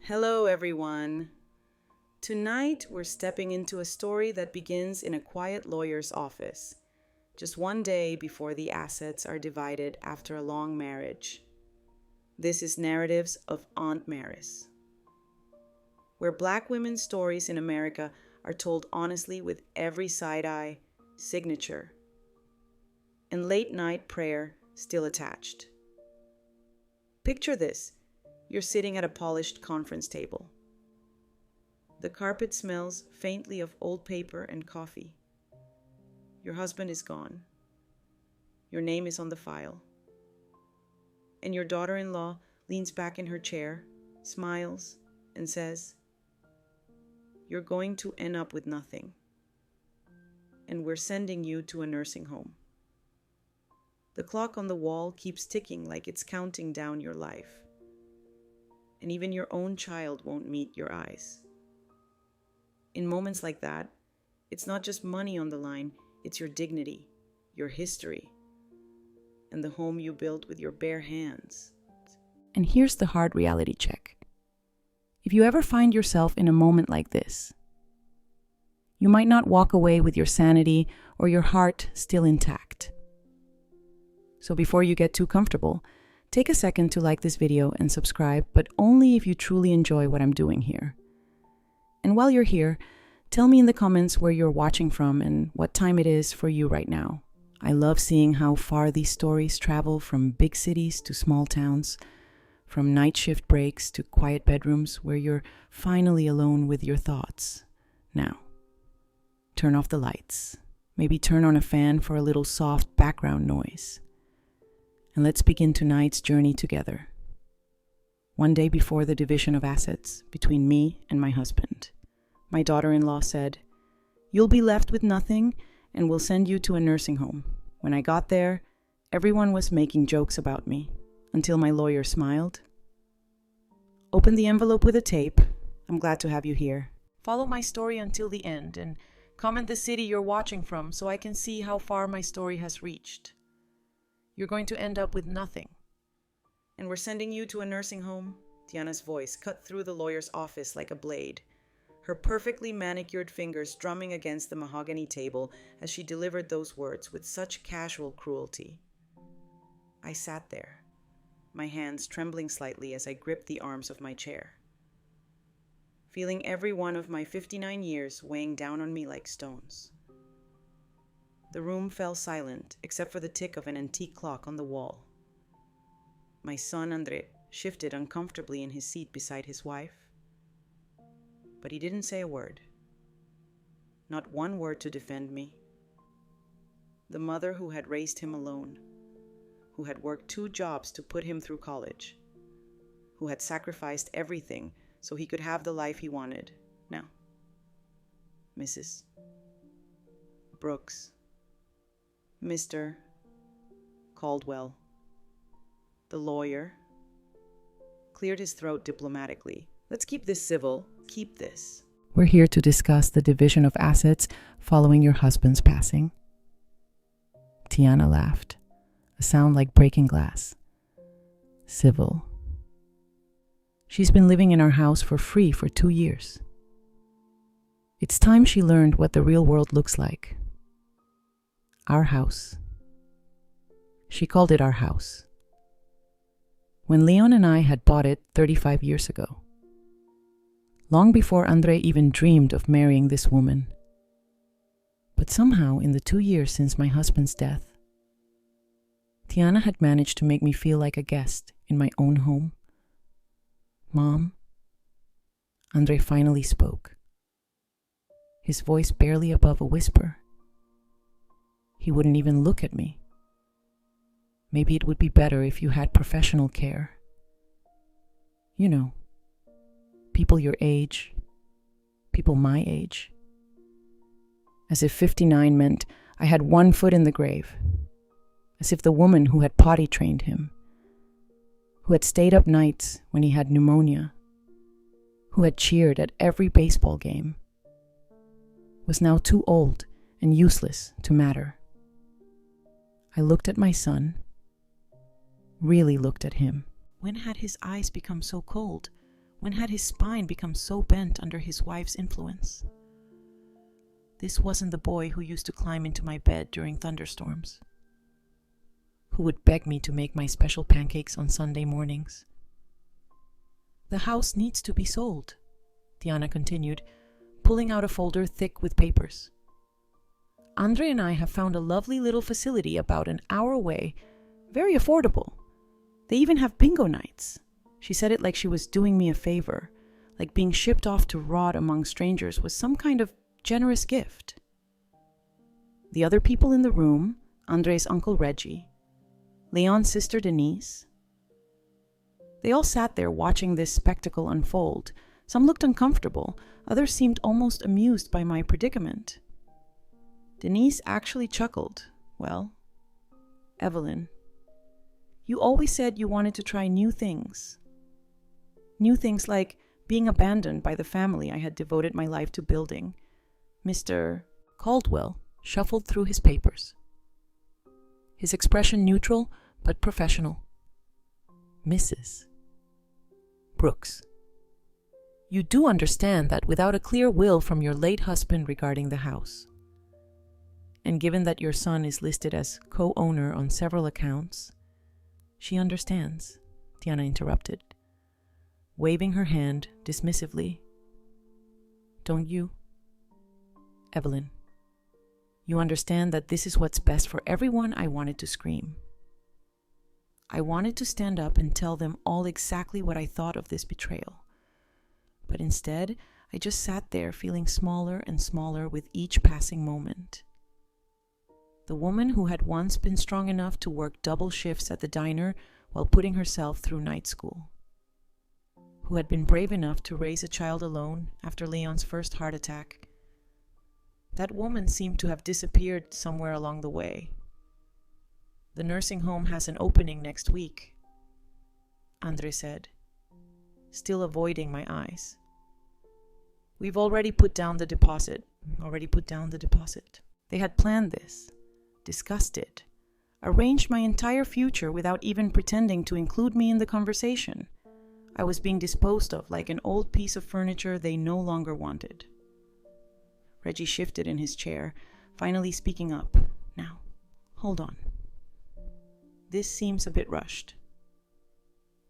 Hello, everyone. Tonight, we're stepping into a story that begins in a quiet lawyer's office, just one day before the assets are divided after a long marriage. This is Narratives of Aunt Maris, where Black women's stories in America are told honestly with every side-eye, signature, and late-night prayer still attached. Picture this. You're sitting at a polished conference table. The carpet smells faintly of old paper and coffee. Your husband is gone. Your name is on the file. And your daughter-in-law leans back in her chair, smiles, and says, "You're going to end up with nothing. And we're sending you to a nursing home." The clock on the wall keeps ticking like it's counting down your life. And even your own child won't meet your eyes. In moments like that, it's not just money on the line, it's your dignity, your history, and the home you built with your bare hands. And here's the hard reality check. If you ever find yourself in a moment like this, you might not walk away with your sanity or your heart still intact. So before you get too comfortable, take a second to like this video and subscribe, but only if you truly enjoy what I'm doing here. And while you're here, tell me in the comments where you're watching from and what time it is for you right now. I love seeing how far these stories travel, from big cities to small towns, from night shift breaks to quiet bedrooms where you're finally alone with your thoughts. Now, turn off the lights. Maybe turn on a fan for a little soft background noise. And let's begin tonight's journey together. One day before the division of assets between me and my husband, my daughter-in-law said, "You'll be left with nothing and we'll send you to a nursing home." When I got there, everyone was making jokes about me, until my lawyer smiled. "Open the envelope with a tape. I'm glad to have you here. Follow my story until the end and comment the city you're watching from so I can see how far my story has reached. You're going to end up with nothing. And we're sending you to a nursing home." Tiana's voice cut through the lawyer's office like a blade, her perfectly manicured fingers drumming against the mahogany table as she delivered those words with such casual cruelty. I sat there, my hands trembling slightly as I gripped the arms of my chair, feeling every one of my 59 years weighing down on me like stones. The room fell silent, except for the tick of an antique clock on the wall. My son, Andre, shifted uncomfortably in his seat beside his wife. But he didn't say a word. Not one word to defend me. The mother who had raised him alone, who had worked 2 jobs to put him through college, who had sacrificed everything so he could have the life he wanted. Now, Mrs. Brooks, Mr. Caldwell, the lawyer, cleared his throat diplomatically. "Let's keep this civil. Keep this." We're here to discuss the division of assets following your husband's passing. Tiana laughed, a sound like breaking glass. Civil. She's been living in our house for free for 2 years. It's time she learned what the real world looks like. Our house. She called it our house. When Leon and I had bought it 35 years ago. Long before Andre even dreamed of marrying this woman. But somehow, in the 2 years since my husband's death, Tiana had managed to make me feel like a guest in my own home. "Mom," Andre finally spoke, his voice barely above a whisper. He wouldn't even look at me. "Maybe it would be better if you had professional care. You know, people your age, people my age." As if 59 meant I had 1 foot in the grave. As if the woman who had potty trained him, who had stayed up nights when he had pneumonia, who had cheered at every baseball game, was now too old and useless to matter. I looked at my son, really looked at him. When had his eyes become so cold? When had his spine become so bent under his wife's influence? This wasn't the boy who used to climb into my bed during thunderstorms, who would beg me to make my special pancakes on Sunday mornings. The house needs to be sold, Tiana continued, pulling out a folder thick with papers. Andre and I have found a lovely little facility about an hour away, very affordable. They even have bingo nights. She said it like she was doing me a favor, like being shipped off to rot among strangers was some kind of generous gift. The other people in the room, Andre's uncle Reggie, Leon's sister Denise, they all sat there watching this spectacle unfold. Some looked uncomfortable, others seemed almost amused by my predicament. Denise actually chuckled. Well, Evelyn, you always said you wanted to try new things. New things like being abandoned by the family I had devoted my life to building. Mr. Caldwell shuffled through his papers, his expression neutral but professional. Mrs. Brooks, you do understand that without a clear will from your late husband regarding the house, and given that your son is listed as co-owner on several accounts, she understands, Tiana interrupted, waving her hand dismissively. Don't you? Evelyn, you understand that this is what's best for everyone. I wanted to scream. I wanted to stand up and tell them all exactly what I thought of this betrayal. But instead, I just sat there feeling smaller and smaller with each passing moment. The woman who had once been strong enough to work double shifts at the diner while putting herself through night school, who had been brave enough to raise a child alone after Leon's first heart attack. That woman seemed to have disappeared somewhere along the way. The nursing home has an opening next week, Andre said, still avoiding my eyes. We've already put down the deposit. They had planned this, discussed it, arranged my entire future without even pretending to include me in the conversation. I was being disposed of like an old piece of furniture they no longer wanted. Reggie shifted in his chair, finally speaking up. Now, hold on. This seems a bit rushed.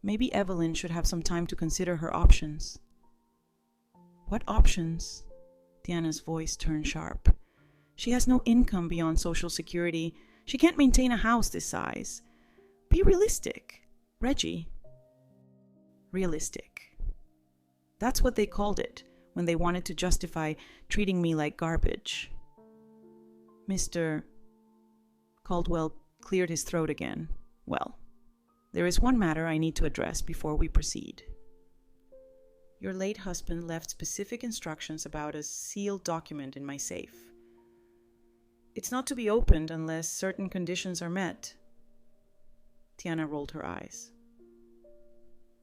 Maybe Evelyn should have some time to consider her options. What options? Tiana's voice turned sharp. She has no income beyond Social Security. She can't maintain a house this size. Be realistic, Reggie. Realistic. That's what they called it when they wanted to justify treating me like garbage. Mr. Caldwell cleared his throat again. Well, there is one matter I need to address before we proceed. Your late husband left specific instructions about a sealed document in my safe. It's not to be opened unless certain conditions are met. Tiana rolled her eyes.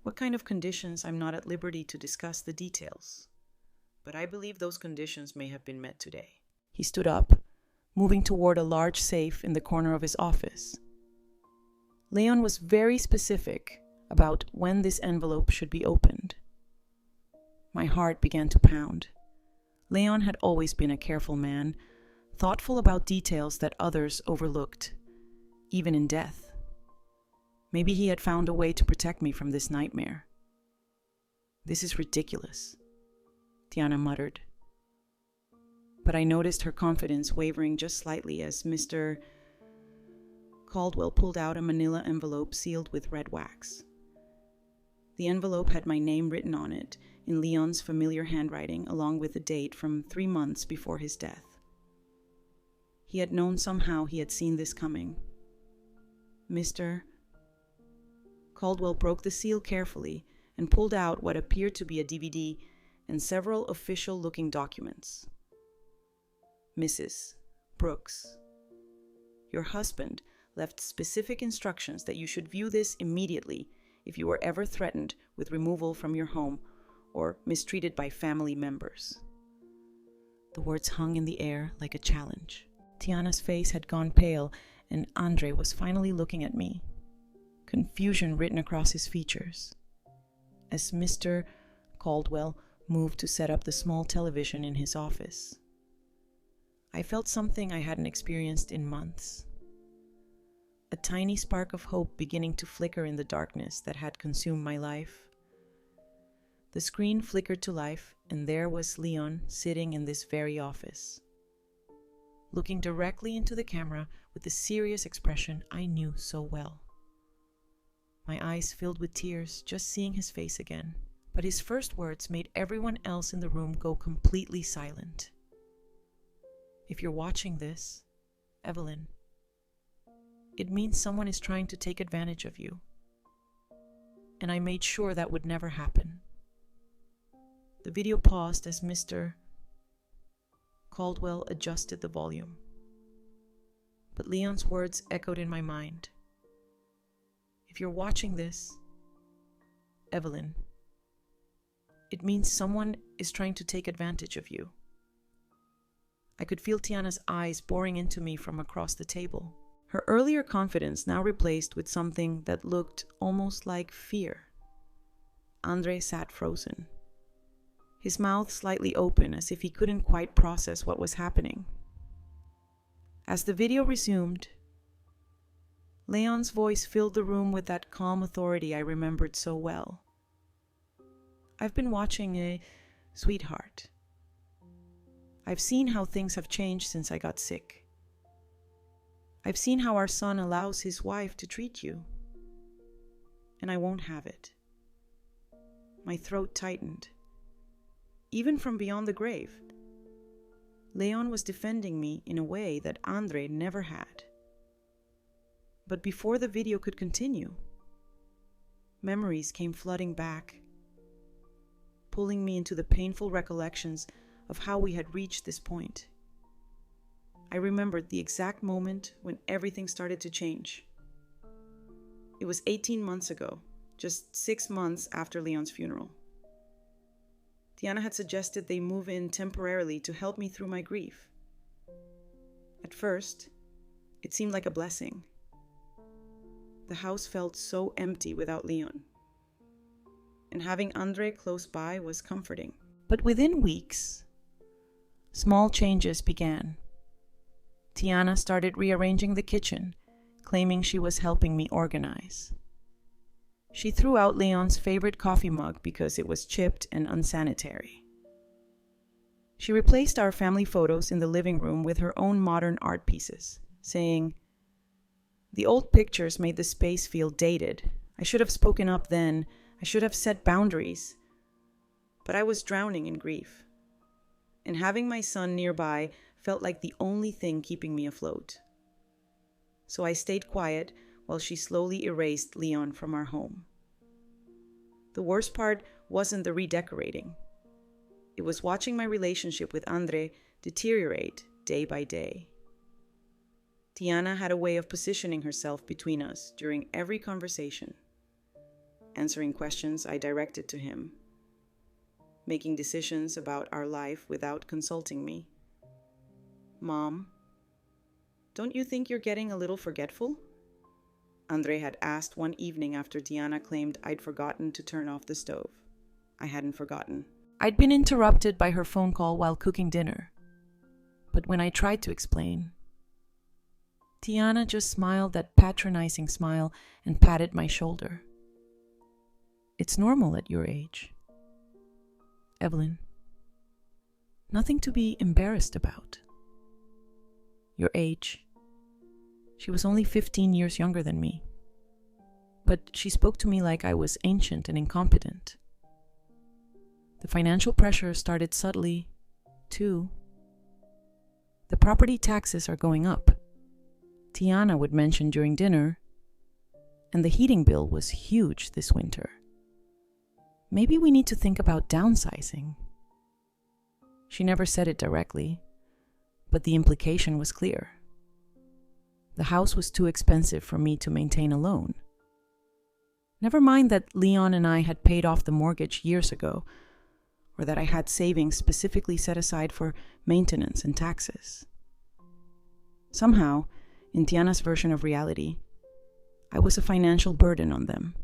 What kind of conditions? I'm not at liberty to discuss the details, but I believe those conditions may have been met today. He stood up, moving toward a large safe in the corner of his office. Leon was very specific about when this envelope should be opened. My heart began to pound. Leon had always been a careful man, thoughtful about details that others overlooked, even in death. Maybe he had found a way to protect me from this nightmare. This is ridiculous, Tiana muttered. But I noticed her confidence wavering just slightly as Mr. Caldwell pulled out a manila envelope sealed with red wax. The envelope had my name written on it in Leon's familiar handwriting, along with a date from 3 months before his death. He had known somehow he had seen this coming. Mr. Caldwell broke the seal carefully and pulled out what appeared to be a DVD and several official-looking documents. Mrs. Brooks, your husband left specific instructions that you should view this immediately if you were ever threatened with removal from your home or mistreated by family members. The words hung in the air like a challenge. Tiana's face had gone pale, and Andre was finally looking at me, confusion written across his features. As Mr. Caldwell moved to set up the small television in his office. I felt something I hadn't experienced in months. A tiny spark of hope beginning to flicker in the darkness that had consumed my life. The screen flickered to life, and there was Leon sitting in this very office, looking directly into the camera with the serious expression I knew so well. My eyes filled with tears just seeing his face again, but his first words made everyone else in the room go completely silent. If you're watching this, Evelyn, it means someone is trying to take advantage of you. And I made sure that would never happen. The video paused as Mr. Caldwell adjusted the volume. But Leon's words echoed in my mind. If you're watching this, Evelyn, it means someone is trying to take advantage of you. I could feel Tiana's eyes boring into me from across the table. Her earlier confidence now replaced with something that looked almost like fear. Andre sat frozen, his mouth slightly open as if he couldn't quite process what was happening. As the video resumed, Leon's voice filled the room with that calm authority I remembered so well. I've been watching sweetheart. I've seen how things have changed since I got sick. I've seen how our son allows his wife to treat you. And I won't have it. My throat tightened. Even from beyond the grave, Leon was defending me in a way that Andre never had. But before the video could continue, memories came flooding back, pulling me into the painful recollections of how we had reached this point. I remembered the exact moment when everything started to change. It was 18 months ago, just 6 months after Leon's funeral. Tiana had suggested they move in temporarily to help me through my grief. At first, it seemed like a blessing. The house felt so empty without Leon, and having Andre close by was comforting. But within weeks, small changes began. Tiana started rearranging the kitchen, claiming she was helping me organize. She threw out Leon's favorite coffee mug because it was chipped and unsanitary. She replaced our family photos in the living room with her own modern art pieces, saying, "The old pictures made the space feel dated. I should have spoken up then. I should have set boundaries." But I was drowning in grief, and having my son nearby felt like the only thing keeping me afloat. So I stayed quiet while she slowly erased Leon from our home. The worst part wasn't the redecorating. It was watching my relationship with Andre deteriorate day by day. Tiana had a way of positioning herself between us during every conversation, answering questions I directed to him, making decisions about our life without consulting me. "Mom, don't you think you're getting a little forgetful?" Andre had asked one evening after Tiana claimed I'd forgotten to turn off the stove. I hadn't forgotten. I'd been interrupted by her phone call while cooking dinner. But when I tried to explain, Tiana just smiled that patronizing smile and patted my shoulder. "It's normal at your age, Evelyn. Nothing to be embarrassed about. Your age." She was only 15 years younger than me, but she spoke to me like I was ancient and incompetent. The financial pressure started subtly, too. "The property taxes are going up," Tiana would mention during dinner, "and the heating bill was huge this winter. Maybe we need to think about downsizing." She never said it directly, but the implication was clear. The house was too expensive for me to maintain alone. Never mind that Leon and I had paid off the mortgage years ago, or that I had savings specifically set aside for maintenance and taxes. Somehow, in Tiana's version of reality, I was a financial burden on them.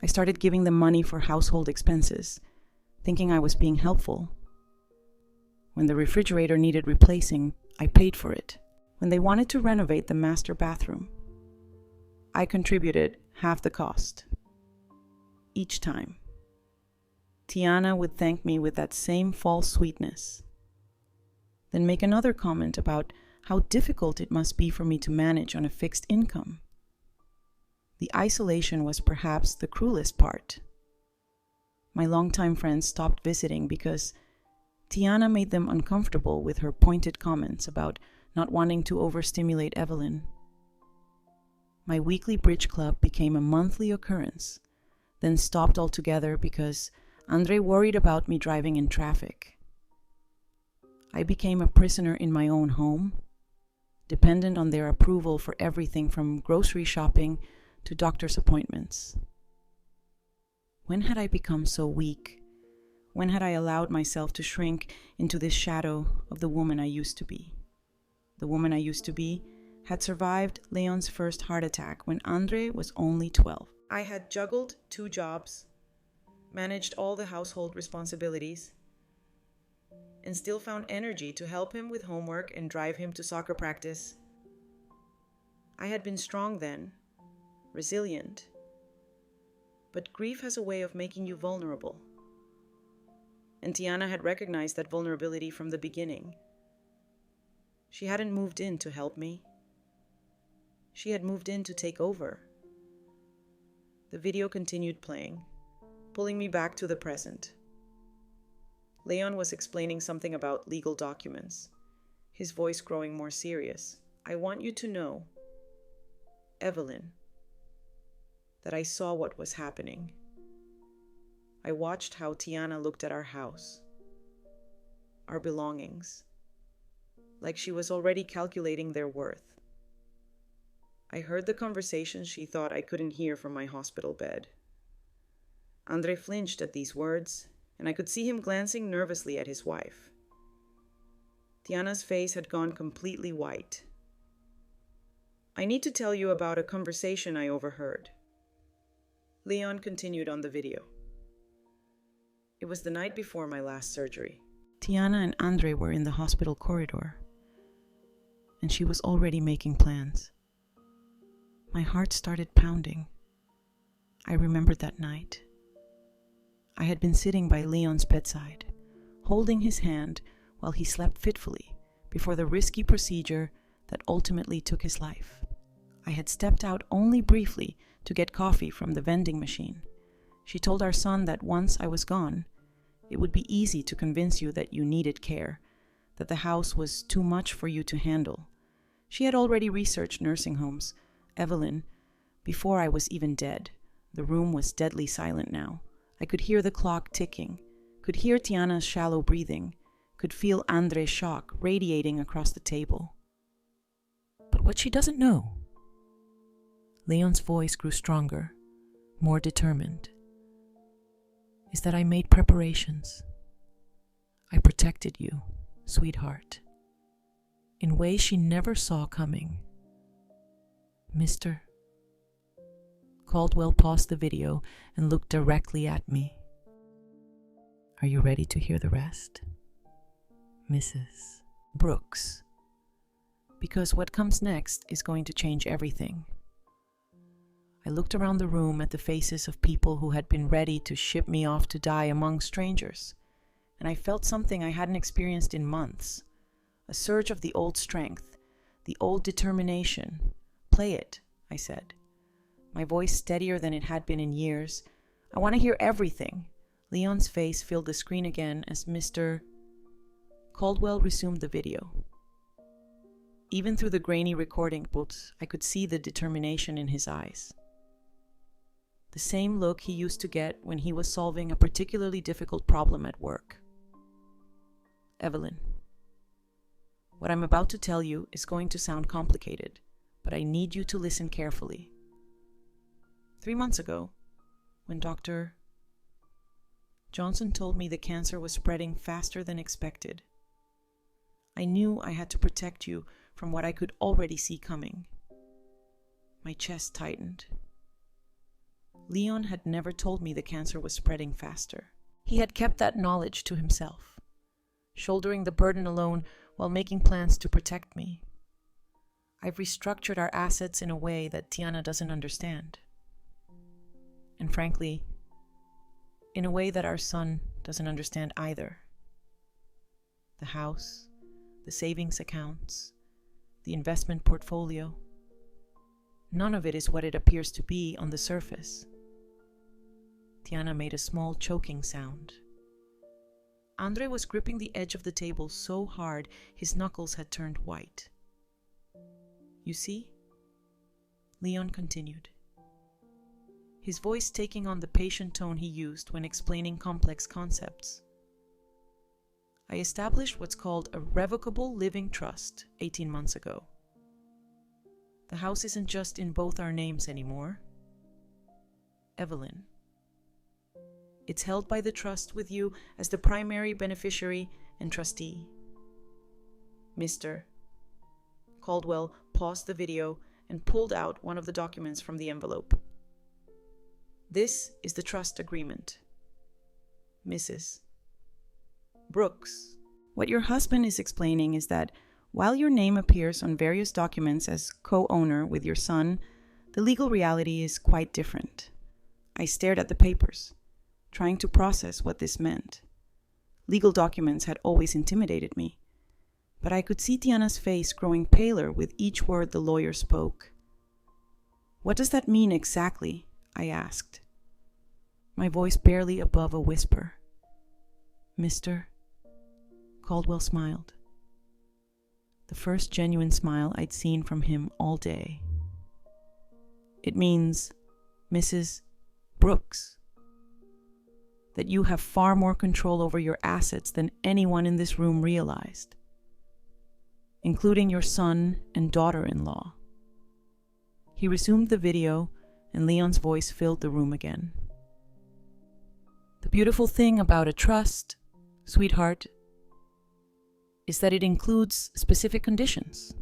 I started giving them money for household expenses, thinking I was being helpful. When the refrigerator needed replacing, I paid for it. When they wanted to renovate the master bathroom, I contributed half the cost. Each time, Tiana would thank me with that same false sweetness, then make another comment about how difficult it must be for me to manage on a fixed income. The isolation was perhaps the cruelest part. My longtime friends stopped visiting because Tiana made them uncomfortable with her pointed comments about not wanting to overstimulate Evelyn. My weekly bridge club became a monthly occurrence, then stopped altogether because Andre worried about me driving in traffic. I became a prisoner in my own home, dependent on their approval for everything from grocery shopping to doctor's appointments. When had I become so weak? When had I allowed myself to shrink into this shadow of the woman I used to be? The woman I used to be had survived Leon's first heart attack when Andre was only 12. I had juggled 2 jobs, managed all the household responsibilities, and still found energy to help him with homework and drive him to soccer practice. I had been strong then, resilient. But grief has a way of making you vulnerable. And Tiana had recognized that vulnerability from the beginning. She hadn't moved in to help me. She had moved in to take over. The video continued playing, pulling me back to the present. Leon was explaining something about legal documents, his voice growing more serious. I want you to know, Evelyn, that I saw what was happening. I watched how Tiana looked at our house, our belongings, like she was already calculating their worth. I heard the conversations she thought I couldn't hear from my hospital bed. Andre flinched at these words, and I could see him glancing nervously at his wife. Tiana's face had gone completely white. I need to tell you about a conversation I overheard. Leon continued on the video. It was the night before my last surgery. Tiana and Andre were in the hospital corridor, and she was already making plans. My heart started pounding. I remembered that night. I had been sitting by Leon's bedside, holding his hand while he slept fitfully before the risky procedure that ultimately took his life. I had stepped out only briefly to get coffee from the vending machine. She told our son that once I was gone, it would be easy to convince you that you needed care, that the house was too much for you to handle. She had already researched nursing homes. Evelyn, before I was even dead. The room was deadly silent now. I could hear the clock ticking, could hear Tiana's shallow breathing, could feel Andre's shock radiating across the table. But what she doesn't know. Leon's voice grew stronger, more determined. Is that I made preparations. I protected you, sweetheart, in ways she never saw coming. Mr. Caldwell paused the video and looked directly at me. Are you ready to hear the rest? Mrs. Brooks. Because what comes next is going to change everything. I looked around the room at the faces of people who had been ready to ship me off to die among strangers, and I felt something I hadn't experienced in months. A surge of the old strength, the old determination. Play it, I said, my voice steadier than it had been in years. I want to hear everything. Leon's face filled the screen again as Mr. Caldwell resumed the video. Even through the grainy recording booths, I could see the determination in his eyes. The same look he used to get when he was solving a particularly difficult problem at work. Evelyn, what I'm about to tell you is going to sound complicated, but I need you to listen carefully. 3 months ago, when Dr. Johnson told me the cancer was spreading faster than expected, I knew I had to protect you from what I could already see coming. My chest tightened. Leon had never told me the cancer was spreading faster. He had kept that knowledge to himself, shouldering the burden alone while making plans to protect me. I've restructured our assets in a way that Tiana doesn't understand. And frankly, in a way that our son doesn't understand either. The house, the savings accounts, the investment portfolio. None of it is what it appears to be on the surface. Tiana made a small choking sound. Andre was gripping the edge of the table so hard his knuckles had turned white. You see? Leon continued, his voice taking on the patient tone he used when explaining complex concepts. I established what's called a revocable living trust 18 months ago. The house isn't just in both our names anymore. Evelyn. It's held by the trust with you as the primary beneficiary and trustee. Mr. Caldwell paused the video and pulled out one of the documents from the envelope. This is the trust agreement. Mrs. Brooks. What your husband is explaining is that while your name appears on various documents as co-owner with your son, the legal reality is quite different. I stared at the papers, trying to process what this meant. Legal documents had always intimidated me, but I could see Tiana's face growing paler with each word the lawyer spoke. What does that mean exactly? I asked, my voice barely above a whisper. Mr. Caldwell smiled. The first genuine smile I'd seen from him all day. It means, Mrs. Brooks, that you have far more control over your assets than anyone in this room realized, including your son and daughter-in-law. He resumed the video, and Leon's voice filled the room again. The beautiful thing about a trust, sweetheart, is that it includes specific conditions.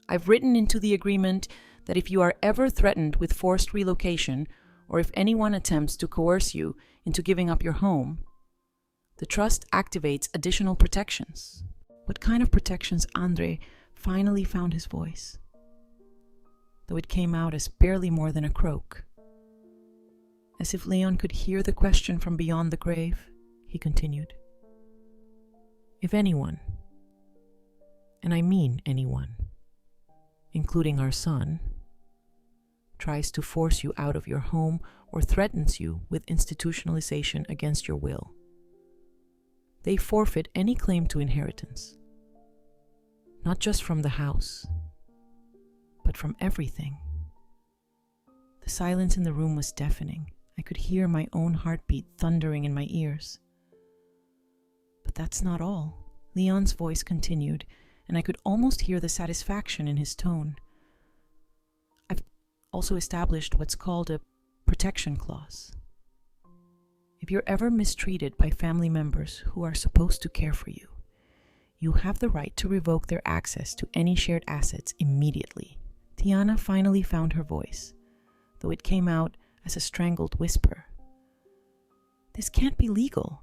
I've written into the agreement that if you are ever threatened with forced relocation, or if anyone attempts to coerce you into giving up your home, the trust activates additional protections. What kind of protections? Andre finally found his voice, though it came out as barely more than a croak. As if Leon could hear the question from beyond the grave, he continued. If anyone, and I mean anyone, including our son, tries to force you out of your home or threatens you with institutionalization against your will, they forfeit any claim to inheritance, not just from the house, but from everything. The silence in the room was deafening. I could hear my own heartbeat thundering in my ears. But that's not all. Leon's voice continued, and I could almost hear the satisfaction in his tone. I've also established what's called a protection clause. If you're ever mistreated by family members who are supposed to care for you, you have the right to revoke their access to any shared assets immediately. Tiana finally found her voice, though it came out as a strangled whisper. This can't be legal.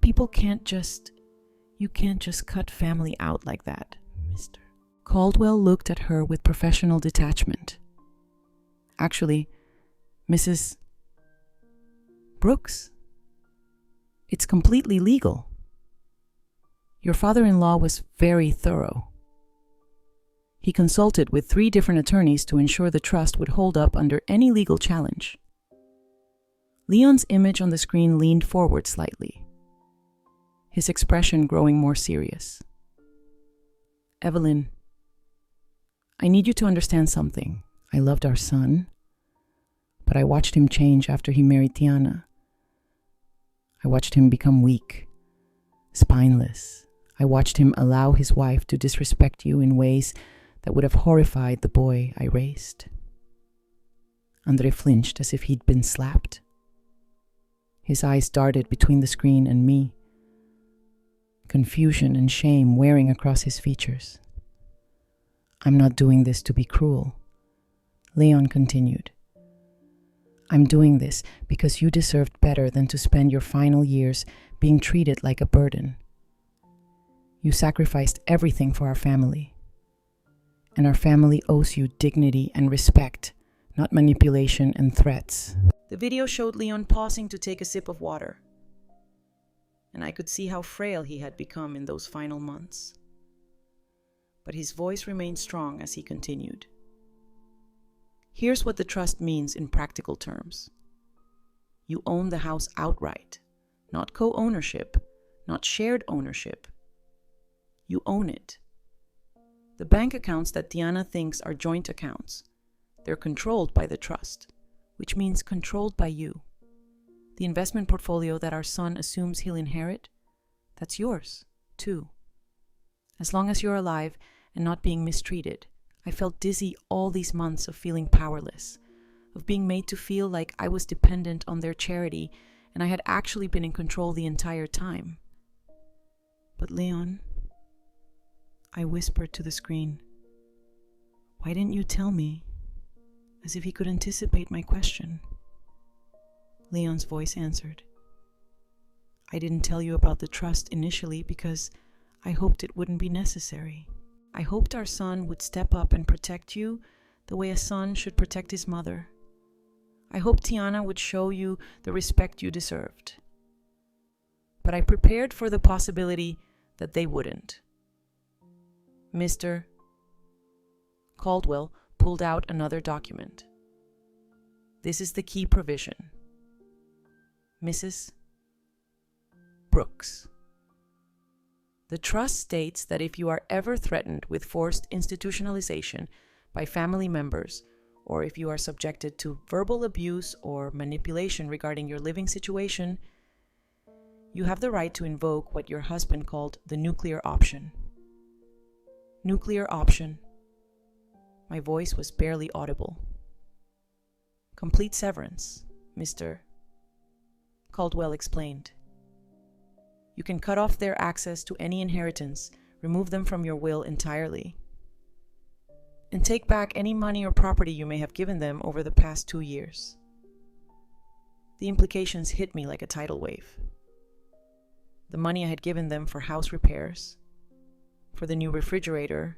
You can't just cut family out like that, Mr. Caldwell looked at her with professional detachment. Actually, Mrs. Brooks, it's completely legal. Your father-in-law was very thorough. He consulted with 3 different attorneys to ensure the trust would hold up under any legal challenge. Leon's image on the screen leaned forward slightly, his expression growing more serious. Evelyn, I need you to understand something. I loved our son, but I watched him change after he married Tiana. I watched him become weak, spineless. I watched him allow his wife to disrespect you in ways that would have horrified the boy I raised. Andre flinched as if he'd been slapped. His eyes darted between the screen and me, confusion and shame wearing across his features. I'm not doing this to be cruel, Leon continued. I'm doing this because you deserved better than to spend your final years being treated like a burden. You sacrificed everything for our family. And our family owes you dignity and respect, not manipulation and threats. The video showed Leon pausing to take a sip of water, and I could see how frail he had become in those final months. But his voice remained strong as he continued. Here's what the trust means in practical terms. You own the house outright, not co-ownership, not shared ownership. You own it. The bank accounts that Tiana thinks are joint accounts, they're controlled by the trust, which means controlled by you. The investment portfolio that our son assumes he'll inherit, that's yours, too. As long as you're alive and not being mistreated, I felt dizzy all these months of feeling powerless, of being made to feel like I was dependent on their charity and I had actually been in control the entire time. But Leon, I whispered to the screen, why didn't you tell me? As if he could anticipate my question. Leon's voice answered, I didn't tell you about the trust initially because I hoped it wouldn't be necessary. I hoped our son would step up and protect you the way a son should protect his mother. I hoped Tiana would show you the respect you deserved. But I prepared for the possibility that they wouldn't. Mr. Caldwell pulled out another document. This is the key provision. Mrs. Brooks. The trust states that if you are ever threatened with forced institutionalization by family members, or if you are subjected to verbal abuse or manipulation regarding your living situation, you have the right to invoke what your husband called the nuclear option. Nuclear option. My voice was barely audible. Complete severance, Mr. Caldwell explained. You can cut off their access to any inheritance, remove them from your will entirely, and take back any money or property you may have given them over the past 2 years. The implications hit me like a tidal wave. The money I had given them for house repairs, for the new refrigerator,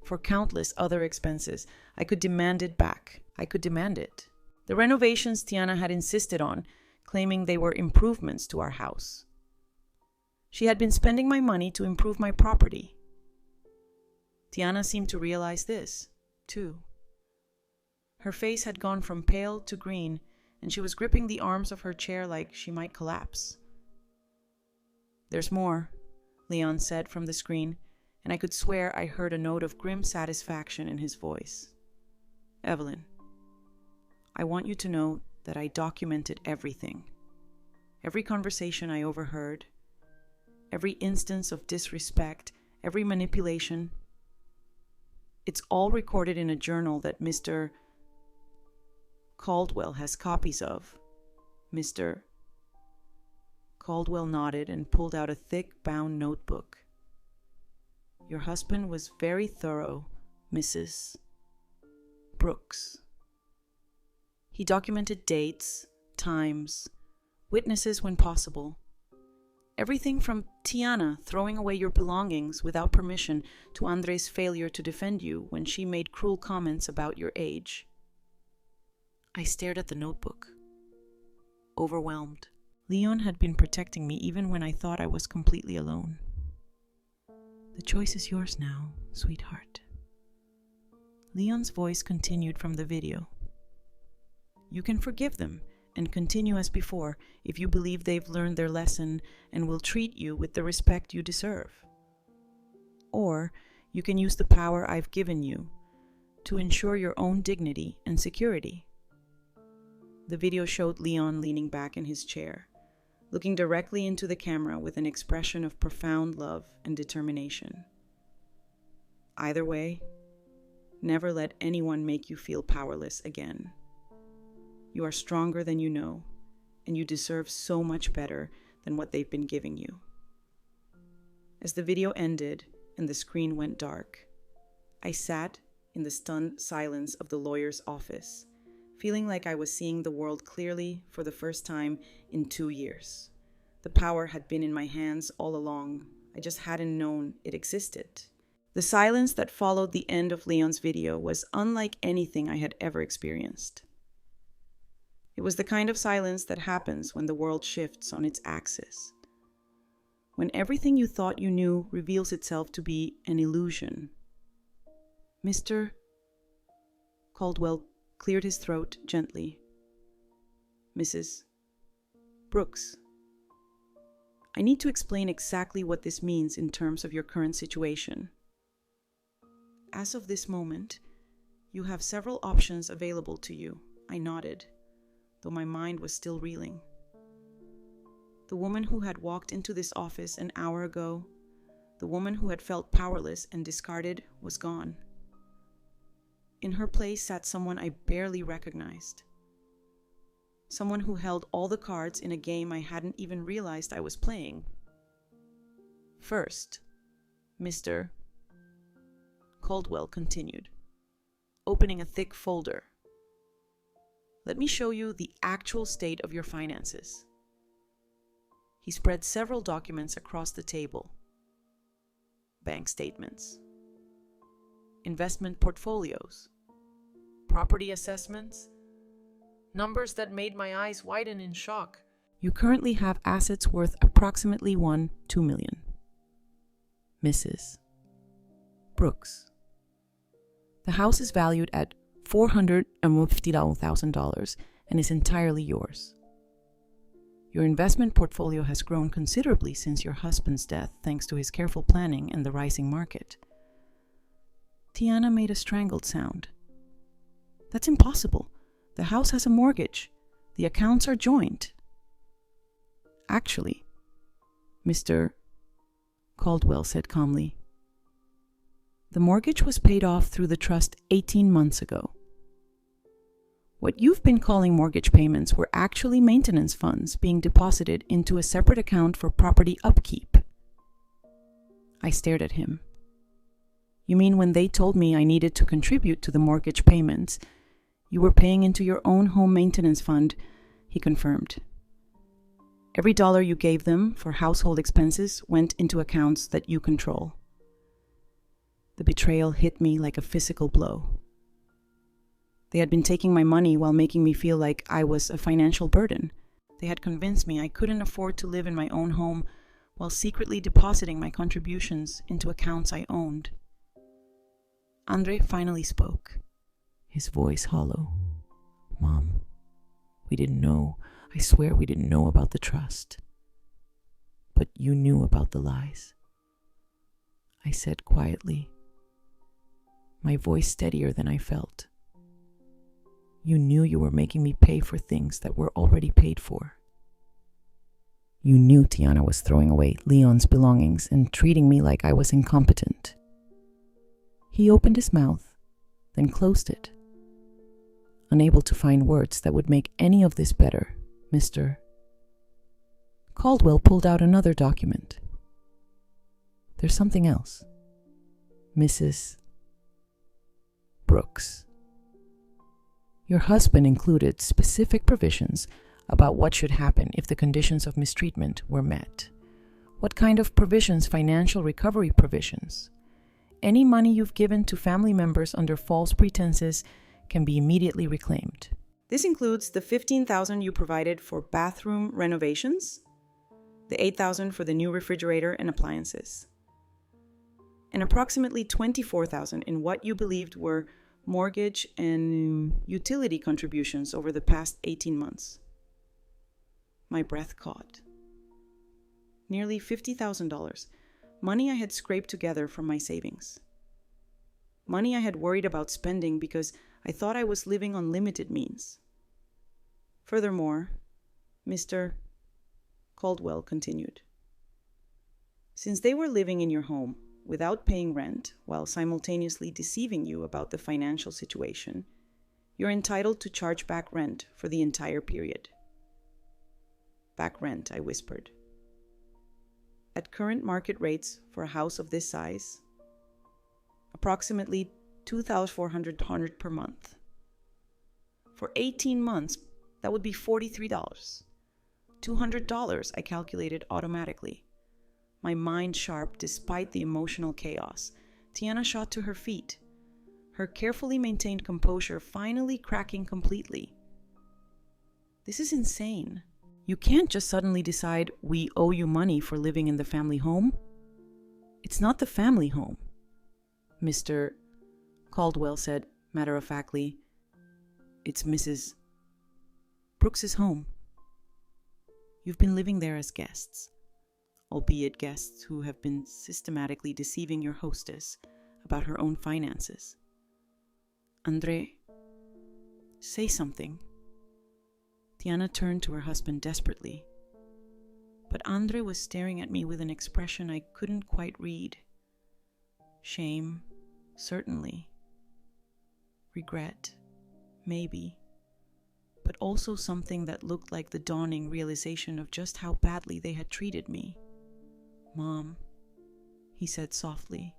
for countless other expenses, I could demand it back. I could demand it. The renovations Tiana had insisted on, claiming they were improvements to our house. She had been spending my money to improve my property. Tiana seemed to realize this, too. Her face had gone from pale to green, and she was gripping the arms of her chair like she might collapse. There's more, Leon said from the screen, and I could swear I heard a note of grim satisfaction in his voice. Evelyn, I want you to know that I documented everything. Every conversation I overheard, every instance of disrespect, every manipulation. It's all recorded in a journal that Mr. Caldwell has copies of. Mr. Caldwell nodded and pulled out a thick bound notebook. Your husband was very thorough, Mrs. Brooks. He documented dates, times, witnesses when possible. Everything from Tiana throwing away your belongings without permission to Andre's failure to defend you when she made cruel comments about your age. I stared at the notebook, overwhelmed. Leon had been protecting me even when I thought I was completely alone. The choice is yours now, sweetheart. Leon's voice continued from the video. You can forgive them and continue as before if you believe they've learned their lesson and will treat you with the respect you deserve. Or you can use the power I've given you to ensure your own dignity and security. The video showed Leon leaning back in his chair, looking directly into the camera with an expression of profound love and determination. Either way, never let anyone make you feel powerless again. You are stronger than you know, and you deserve so much better than what they've been giving you. As the video ended and the screen went dark, I sat in the stunned silence of the lawyer's office, feeling like I was seeing the world clearly for the first time in 2 years. The power had been in my hands all along. I just hadn't known it existed. The silence that followed the end of Leon's video was unlike anything I had ever experienced. It was the kind of silence that happens when the world shifts on its axis. When everything you thought you knew reveals itself to be an illusion. Mr. Caldwell cleared his throat gently. Mrs. Brooks, I need to explain exactly what this means in terms of your current situation. As of this moment, you have several options available to you. I nodded, though my mind was still reeling. The woman who had walked into this office an hour ago, the woman who had felt powerless and discarded, was gone. In her place sat someone I barely recognized. Someone who held all the cards in a game I hadn't even realized I was playing. First, Mr. Caldwell continued, opening a thick folder. Let me show you the actual state of your finances. He spread several documents across the table. Bank statements, investment portfolios, property assessments, numbers that made my eyes widen in shock. You currently have assets worth approximately $2 million. Mrs. Brooks. The house is valued at $450,000 and is entirely yours. Your investment portfolio has grown considerably since your husband's death thanks to his careful planning and the rising market. Tiana made a strangled sound. That's impossible. The house has a mortgage. The accounts are joint. Actually, Mr. Caldwell said calmly, the mortgage was paid off through the trust 18 months ago. What you've been calling mortgage payments were actually maintenance funds being deposited into a separate account for property upkeep. I stared at him. You mean when they told me I needed to contribute to the mortgage payments, you were paying into your own home maintenance fund? He confirmed. Every dollar you gave them for household expenses went into accounts that you control. The betrayal hit me like a physical blow. They had been taking my money while making me feel like I was a financial burden. They had convinced me I couldn't afford to live in my own home while secretly depositing my contributions into accounts I owned. Andre finally spoke, his voice hollow. Mom, we didn't know. I swear we didn't know about the trust. But you knew about the lies. I said quietly, my voice steadier than I felt. You knew you were making me pay for things that were already paid for. You knew Tiana was throwing away Leon's belongings and treating me like I was incompetent. He opened his mouth, then closed it. Unable to find words that would make any of this better, Mr. Caldwell pulled out another document. There's something else. Mrs. Brooks. Your husband included specific provisions about what should happen if the conditions of mistreatment were met. What kind of provisions? Financial recovery provisions. Any money you've given to family members under false pretenses can be immediately reclaimed. This includes the $15,000 you provided for bathroom renovations, the $8,000 for the new refrigerator and appliances, and approximately $24,000 in what you believed were mortgage and utility contributions over the past 18 months. My breath caught. Nearly $50,000, money I had scraped together from my savings. Money I had worried about spending because I thought I was living on limited means. Furthermore, Mr. Caldwell continued, since they were living in your home without paying rent while simultaneously deceiving you about the financial situation, you're entitled to charge back rent for the entire period. Back rent, I whispered. At current market rates for a house of this size, approximately $2,400 per month. For 18 months, that would be $43. $200, I calculated automatically. My mind sharp despite the emotional chaos. Tiana shot to her feet, her carefully maintained composure finally cracking completely. This is insane. You can't just suddenly decide we owe you money for living in the family home. It's not the family home, Mr. Caldwell said matter-of-factly. It's Mrs. Brooks's home. You've been living there as guests, albeit guests who have been systematically deceiving your hostess about her own finances. Andre, say something. Tiana turned to her husband desperately. But Andre was staring at me with an expression I couldn't quite read. Shame, certainly. Regret, maybe. But also something that looked like the dawning realization of just how badly they had treated me. Mom, he said softly.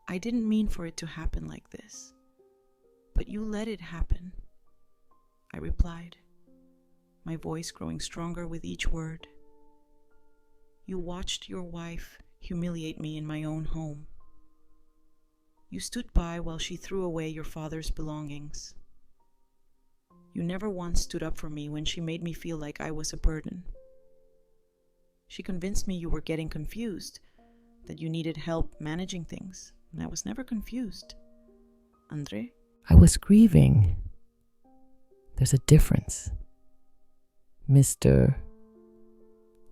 I didn't mean for it to happen like this. But you let it happen, I replied, my voice growing stronger with each word. You watched your wife humiliate me in my own home. You stood by while she threw away your father's belongings. You never once stood up for me when she made me feel like I was a burden. She convinced me you were getting confused, that you needed help managing things, and I was never confused. Andre? I was grieving. There's a difference. Mr.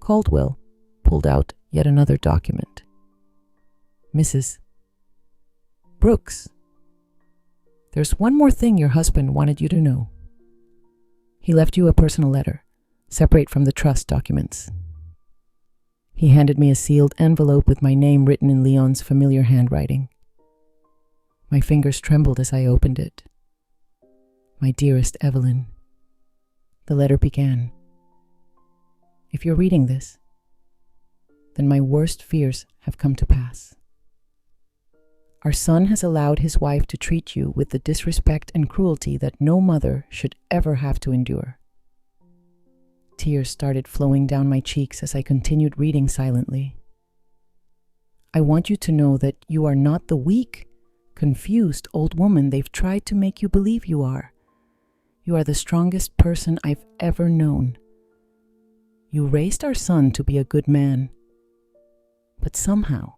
Caldwell pulled out yet another document. Mrs. Brooks, there's one more thing your husband wanted you to know. He left you a personal letter, separate from the trust documents. He handed me a sealed envelope with my name written in Leon's familiar handwriting. My fingers trembled as I opened it. My dearest Evelyn, the letter began. If you're reading this, then my worst fears have come to pass. Our son has allowed his wife to treat you with the disrespect and cruelty that no mother should ever have to endure. Tears started flowing down my cheeks as I continued reading silently. I want you to know that you are not the weak, confused old woman they've tried to make you believe you are. You are the strongest person I've ever known. You raised our son to be a good man, but somehow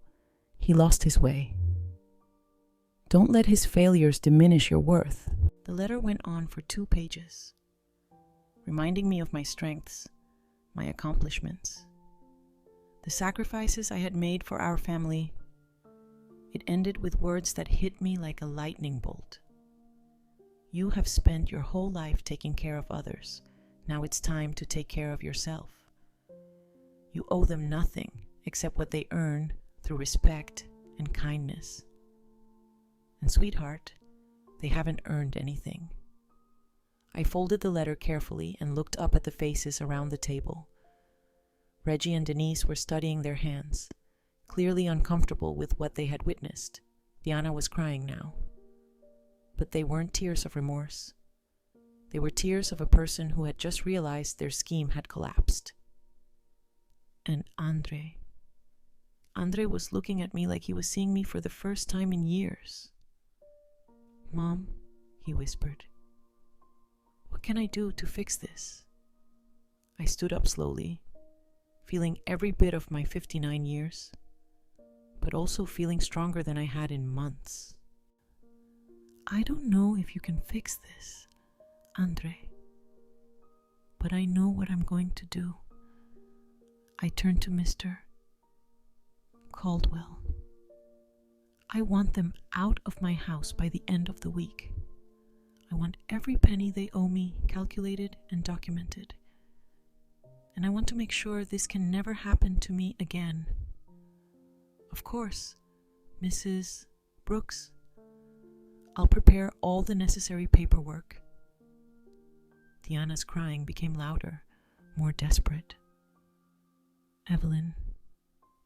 he lost his way. Don't let his failures diminish your worth. The letter went on for 2 pages, reminding me of my strengths, my accomplishments, the sacrifices I had made for our family. It ended with words that hit me like a lightning bolt. You have spent your whole life taking care of others. Now it's time to take care of yourself. You owe them nothing except what they earn through respect and kindness. And sweetheart, they haven't earned anything. I folded the letter carefully and looked up at the faces around the table. Reggie and Denise were studying their hands, clearly uncomfortable with what they had witnessed. Diana was crying now. But they weren't tears of remorse. They were tears of a person who had just realized their scheme had collapsed. And Andre was looking at me like he was seeing me for the first time in years. Mom, he whispered. What can I do to fix this? I stood up slowly, feeling every bit of my 59 years, but also feeling stronger than I had in months. I don't know if you can fix this, Andre, but I know what I'm going to do. I turned to Mr. Caldwell. I want them out of my house by the end of the week. I want every penny they owe me calculated and documented. And I want to make sure this can never happen to me again. Of course, Mrs. Brooks, I'll prepare all the necessary paperwork. Diana's crying became louder, more desperate. Evelyn,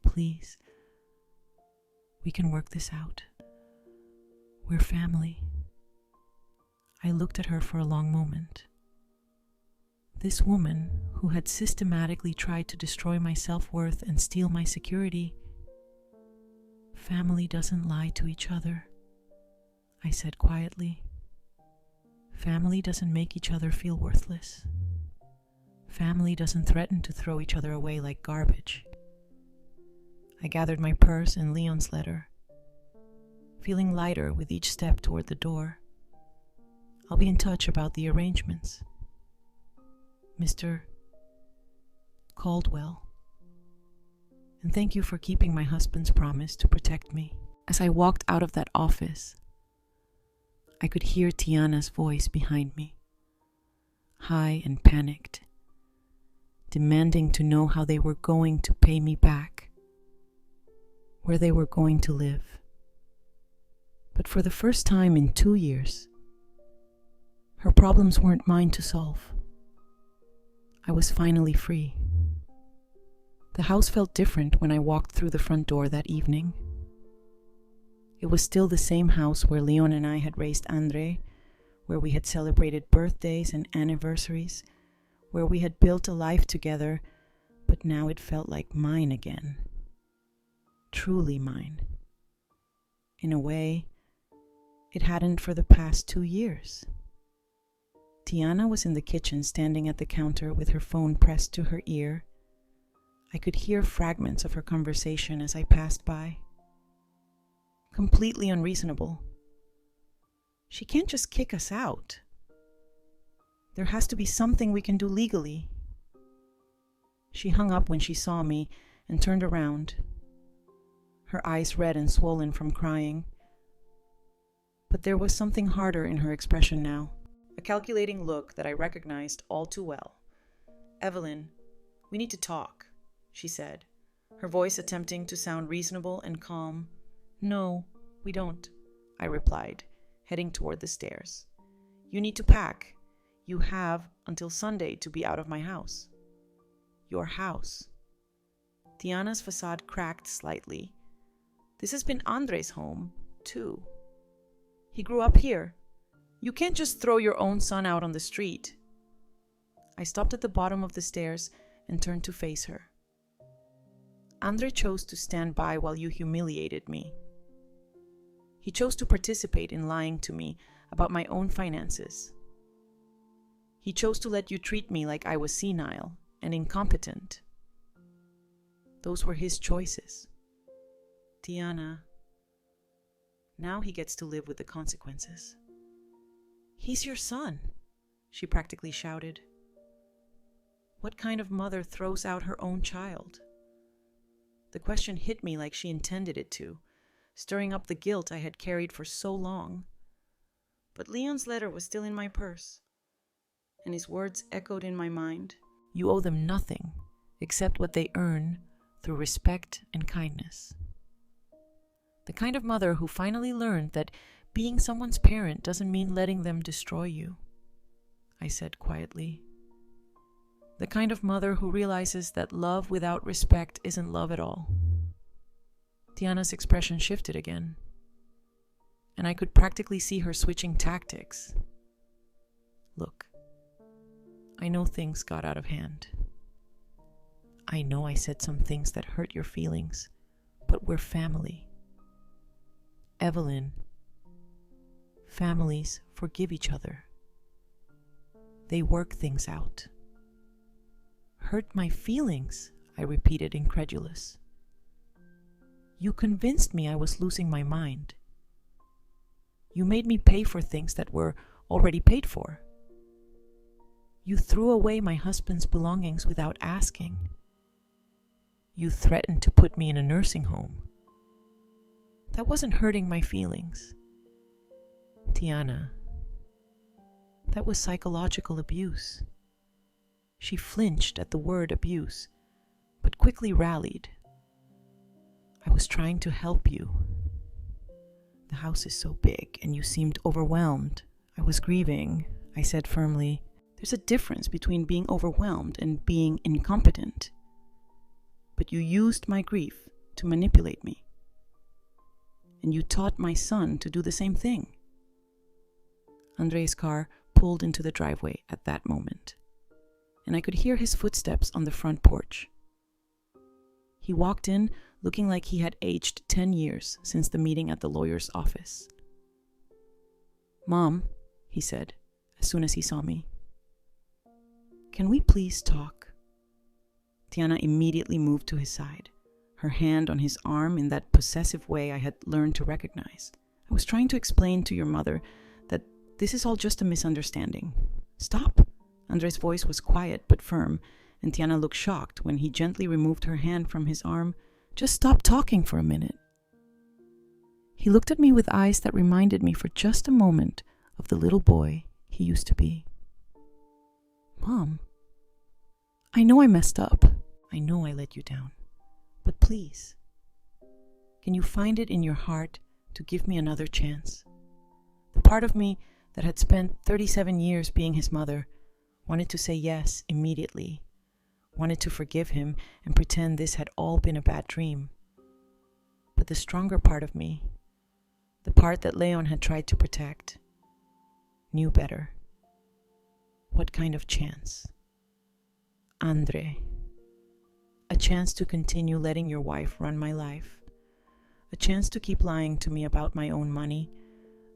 please. We can work this out. We're family. I looked at her for a long moment. This woman, who had systematically tried to destroy my self-worth and steal my security. Family doesn't lie to each other, I said quietly. Family doesn't make each other feel worthless. Family doesn't threaten to throw each other away like garbage. I gathered my purse and Leon's letter, feeling lighter with each step toward the door. I'll be in touch about the arrangements. Mr. Caldwell. And thank you for keeping my husband's promise to protect me. As I walked out of that office, I could hear Tiana's voice behind me, high and panicked, demanding to know how they were going to pay me back, where they were going to live. But for the first time in 2 years, her problems weren't mine to solve. I was finally free. The house felt different when I walked through the front door that evening. It was still the same house where Leon and I had raised Andre, where we had celebrated birthdays and anniversaries, where we had built a life together, but now it felt like mine again. Truly mine. In a way, it hadn't for the past 2 years. Tiana was in the kitchen, standing at the counter with her phone pressed to her ear. I could hear fragments of her conversation as I passed by. Completely unreasonable. She can't just kick us out. There has to be something we can do legally. She hung up when she saw me and turned around, her eyes red and swollen from crying. But there was something harder in her expression now. A calculating look that I recognized all too well. "Evelyn, we need to talk," she said, her voice attempting to sound reasonable and calm. "No, we don't," I replied, heading toward the stairs. "You need to pack. You have until Sunday to be out of my house." "Your house." Tiana's facade cracked slightly. "This has been Andre's home, too. He grew up here. You can't just throw your own son out on the street." I stopped at the bottom of the stairs and turned to face her. "Andre chose to stand by while you humiliated me. He chose to participate in lying to me about my own finances. He chose to let you treat me like I was senile and incompetent. Those were his choices. Tiana, now he gets to live with the consequences." "He's your son," she practically shouted. What kind of mother throws out her own child? The question hit me like she intended it to, stirring up the guilt I had carried for so long. But Leon's letter was still in my purse, and his words echoed in my mind. "You owe them nothing except what they earn through respect and kindness." The kind of mother who finally learned that being someone's parent doesn't mean letting them destroy you, I said quietly. The kind of mother who realizes that love without respect isn't love at all. Tiana's expression shifted again, and I could practically see her switching tactics. "Look, I know things got out of hand. I know I said some things that hurt your feelings, but we're family. Evelyn, families forgive each other. They work things out." "Hurt my feelings?" I repeated, incredulous. "You convinced me I was losing my mind. You made me pay for things that were already paid for. You threw away my husband's belongings without asking. You threatened to put me in a nursing home. That wasn't hurting my feelings. Tiana, that was psychological abuse." She flinched at the word abuse, but quickly rallied. "I was trying to help you. The house is so big, and you seemed overwhelmed. I was grieving," I said firmly. "There's a difference between being overwhelmed and being incompetent. But you used my grief to manipulate me. And you taught my son to do the same thing. Andre's car pulled into the driveway at that moment, and I could hear his footsteps on the front porch. He walked in looking like he had aged 10 years since the meeting at the lawyer's office. "Mom," he said as soon as he saw me, "can we please talk?" Tiana immediately moved to his side, her hand on his arm in that possessive way I had learned to recognize. "I was trying to explain to your mother that this is all just a misunderstanding. Stop." Andre's voice was quiet but firm, and Tiana looked shocked when he gently removed her hand from his arm. "Just stop talking for a minute." He looked at me with eyes that reminded me for just a moment of the little boy he used to be. "Mom, I know I messed up. I know I let you down. But please, can you find it in your heart to give me another chance?" The part of me that had spent 37 years being his mother wanted to say yes immediately, wanted to forgive him and pretend this had all been a bad dream. But the stronger part of me, the part that Leon had tried to protect, knew better. What kind of chance? Andre. A chance to continue letting your wife run my life. A chance to keep lying to me about my own money.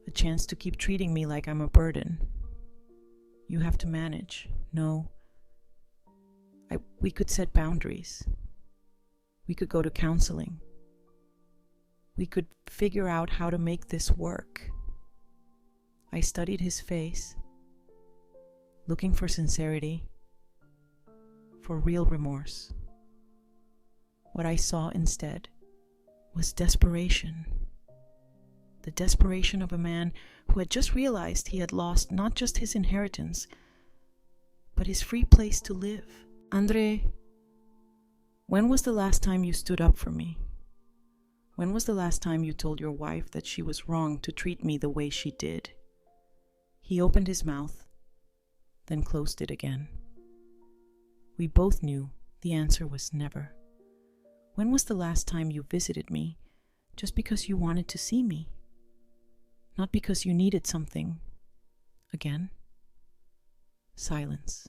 A chance to keep treating me like I'm a burden. You have to manage. No. We could set boundaries. We could go to counseling. We could figure out how to make this work. I studied his face, looking for sincerity, for real remorse. What I saw instead was desperation. The desperation of a man who had just realized he had lost not just his inheritance, but his free place to live. "Andre, when was the last time you stood up for me? When was the last time you told your wife that she was wrong to treat me the way she did?" He opened his mouth, then closed it again. We both knew the answer was never. When was the last time you visited me just because you wanted to see me? Not because you needed something. Again? Silence.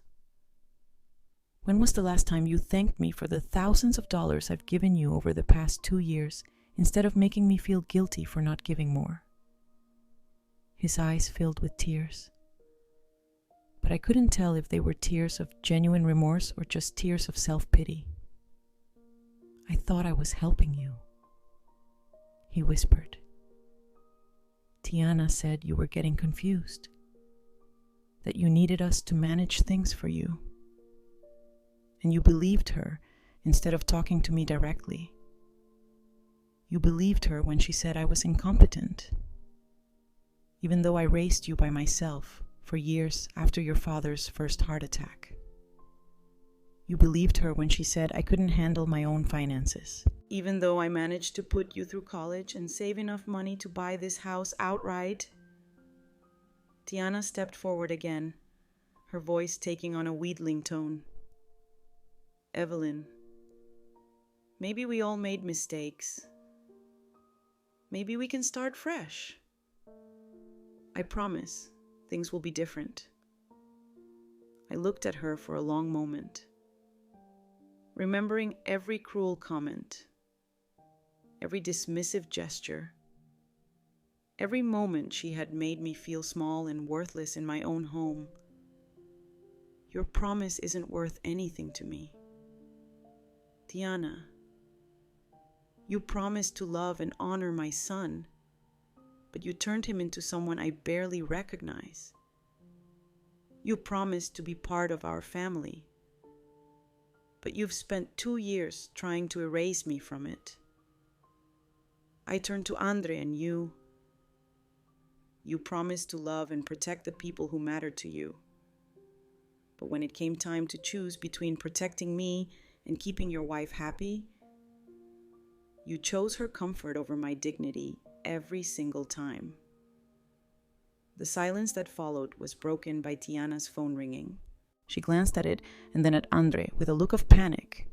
When was the last time you thanked me for the thousands of dollars I've given you over the past 2 years instead of making me feel guilty for not giving more? His eyes filled with tears. But I couldn't tell if they were tears of genuine remorse or just tears of self-pity. "I thought I was helping you," he whispered. "Tiana said you were getting confused, that you needed us to manage things for you. And you believed her instead of talking to me directly. You believed her when she said I was incompetent, even though I raised you by myself for years after your father's first heart attack. You believed her when she said I couldn't handle my own finances, even though I managed to put you through college and save enough money to buy this house outright." Tiana stepped forward again, her voice taking on a wheedling tone. "Evelyn, maybe we all made mistakes. Maybe we can start fresh. I promise things will be different." I looked at her for a long moment, remembering every cruel comment, every dismissive gesture, every moment she had made me feel small and worthless in my own home. "Your promise isn't worth anything to me. Tiana, you promised to love and honor my son, but you turned him into someone I barely recognize. You promised to be part of our family, but you've spent 2 years trying to erase me from it. I turned to Andre and you promised to love and protect the people who mattered to you. But when it came time to choose between protecting me and keeping your wife happy, you chose her comfort over my dignity every single time." The silence that followed was broken by Tiana's phone ringing. She glanced at it and then at Andre with a look of panic.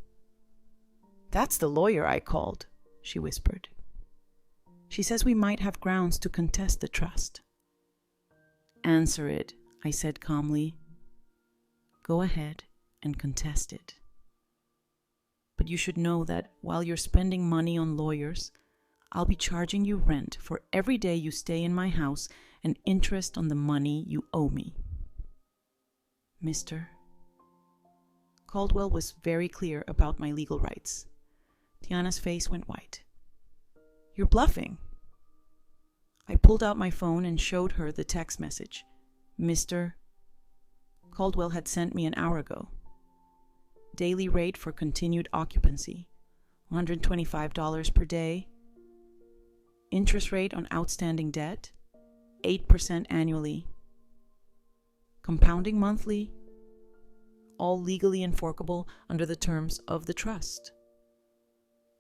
"That's the lawyer I called," she whispered. "She says we might have grounds to contest the trust." answer it," I said calmly. "Go ahead and contest it. But you should know that while you're spending money on lawyers, I'll be charging you rent for every day you stay in my house and interest on the money you owe me." "Mister." Caldwell was very clear about my legal rights. Tiana's face went white. "You're bluffing." I pulled out my phone and showed her the text message Mr. Caldwell had sent me an hour ago. Daily rate for continued occupancy, $125 per day. Interest rate on outstanding debt, 8% annually. Compounding monthly, all legally enforceable under the terms of the trust.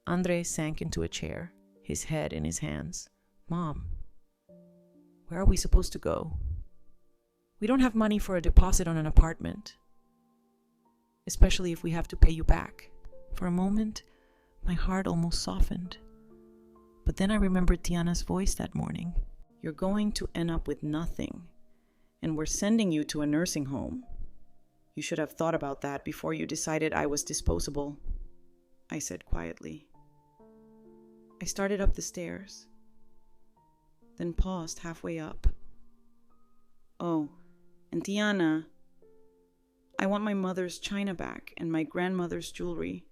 Andre sank into a chair, his head in his hands. "Mom, where are we supposed to go? We don't have money for a deposit on an apartment, especially if we have to pay you back." For a moment, my heart almost softened. But then I remembered Tiana's voice that morning. "You're going to end up with nothing, and we're sending you to a nursing home. You should have thought about that before you decided I was disposable," I said quietly. I started up the stairs, then paused halfway up. "Oh, and Tiana, I want my mother's china back and my grandmother's jewelry.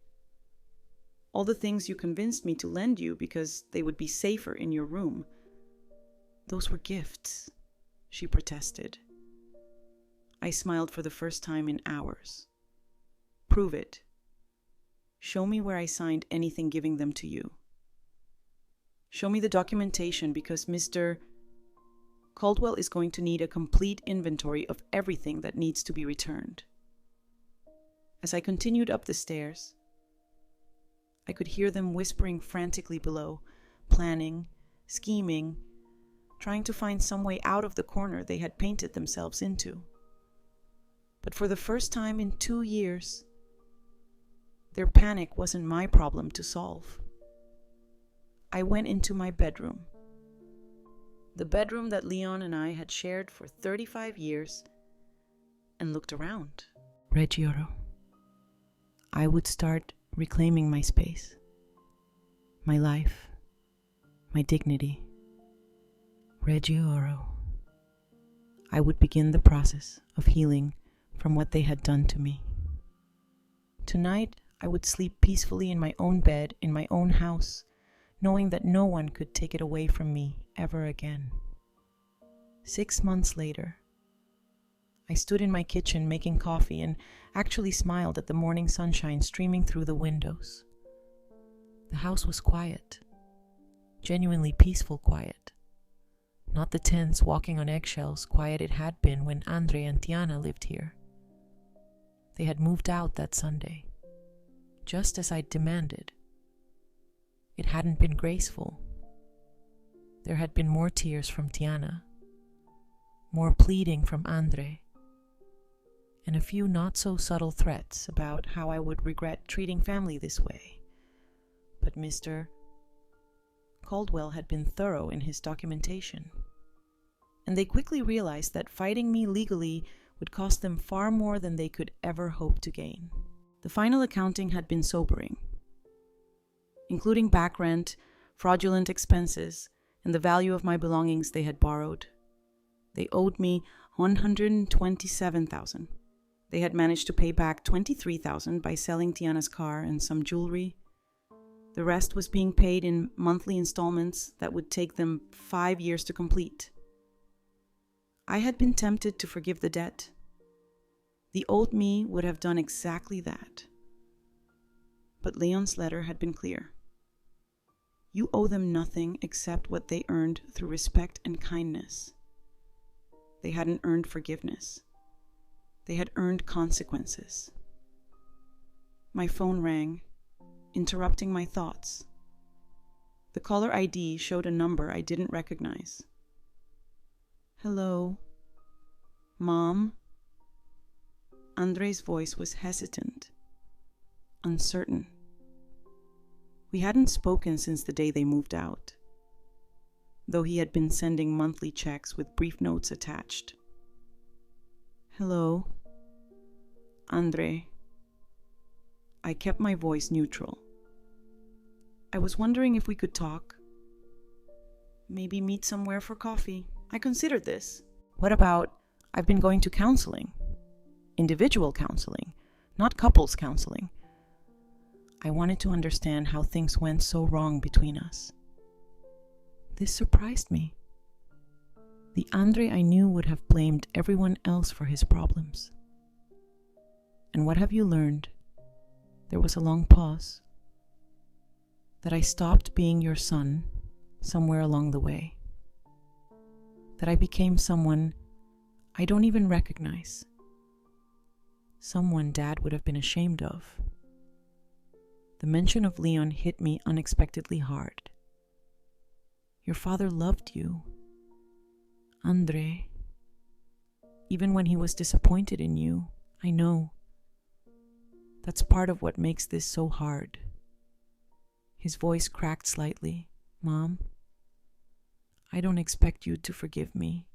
All the things you convinced me to lend you because they would be safer in your room. Those were gifts," she protested. I smiled for the first time in hours. "Prove it. Show me where I signed anything giving them to you. Show me the documentation because Mr. Caldwell is going to need a complete inventory of everything that needs to be returned." As I continued up the stairs, I could hear them whispering frantically below, planning, scheming, trying to find some way out of the corner they had painted themselves into. But for the first time in 2 years, their panic wasn't my problem to solve. I went into my bedroom, the bedroom that Leon and I had shared for 35 years, and looked around. Reggioro. I would start reclaiming my space, my life, my dignity. Reggioro. I would begin the process of healing from what they had done to me. Tonight, I would sleep peacefully in my own bed, in my own house, knowing that no one could take it away from me ever again. 6 months later, I stood in my kitchen making coffee and actually smiled at the morning sunshine streaming through the windows. The house was quiet, genuinely peaceful quiet. Not the tense, walking on eggshells quiet it had been when Andre and Tiana lived here. They had moved out that Sunday, just as I'd demanded. It hadn't been graceful. There had been more tears from Tiana, more pleading from Andre, and a few not-so-subtle threats about how I would regret treating family this way. But Mr. Caldwell had been thorough in his documentation, and they quickly realized that fighting me legally would cost them far more than they could ever hope to gain. The final accounting had been sobering, including back rent, fraudulent expenses, and the value of my belongings they had borrowed. They owed me $127,000. They had managed to pay back $23,000 by selling Tiana's car and some jewelry. The rest was being paid in monthly installments that would take them 5 years to complete. I had been tempted to forgive the debt. The old me would have done exactly that. But Leon's letter had been clear. You owe them nothing except what they earned through respect and kindness. They hadn't earned forgiveness. They had earned consequences. My phone rang, interrupting my thoughts. The caller ID showed a number I didn't recognize. Hello? Mom? Andre's voice was hesitant, uncertain. We hadn't spoken since the day they moved out, though he had been sending monthly checks with brief notes attached. Hello, Andre. I kept my voice neutral. I was wondering if we could talk. Maybe meet somewhere for coffee. I considered this. What about, I've been going to counseling. Individual counseling, not couples counseling. I wanted to understand how things went so wrong between us. This surprised me. The Andre I knew would have blamed everyone else for his problems. And what have you learned? There was a long pause. That I stopped being your son somewhere along the way. That I became someone I don't even recognize. Someone Dad would have been ashamed of. The mention of Leon hit me unexpectedly hard. Your father loved you, Andre. Even when he was disappointed in you, I know. That's part of what makes this so hard. His voice cracked slightly. Mom, I don't expect you to forgive me.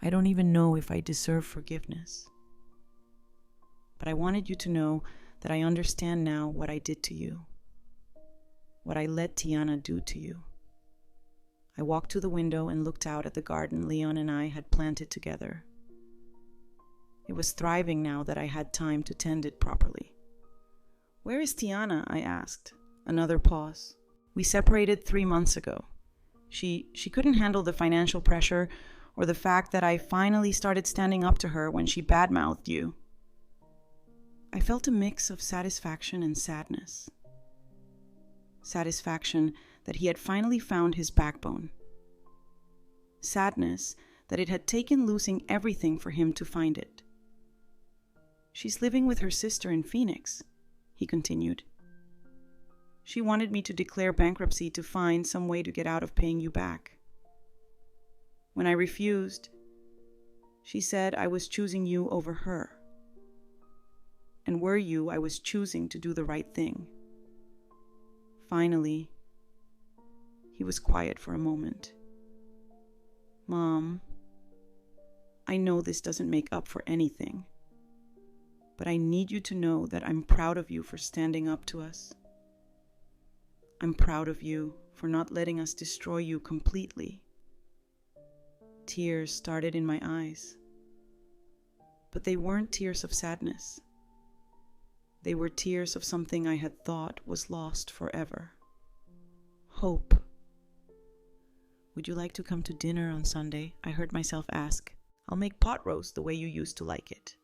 I don't even know if I deserve forgiveness. But I wanted you to know that I understand now what I did to you. What I let Tiana do to you. I walked to the window and looked out at the garden Leon and I had planted together. It was thriving now that I had time to tend it properly. Where is Tiana? I asked. Another pause. We separated 3 months ago. She couldn't handle the financial pressure or the fact that I finally started standing up to her when she badmouthed you. I felt a mix of satisfaction and sadness. Satisfaction that he had finally found his backbone. Sadness that it had taken losing everything for him to find it. She's living with her sister in Phoenix, he continued. She wanted me to declare bankruptcy to find some way to get out of paying you back. When I refused, she said I was choosing you over her. And were you, I was choosing to do the right thing. Finally, he was quiet for a moment. Mom, I know this doesn't make up for anything, but I need you to know that I'm proud of you for standing up to us. I'm proud of you for not letting us destroy you completely. Tears started in my eyes, but they weren't tears of sadness. They were tears of something I had thought was lost forever. Hope. Would you like to come to dinner on Sunday? I heard myself ask. I'll make pot roast the way you used to like it.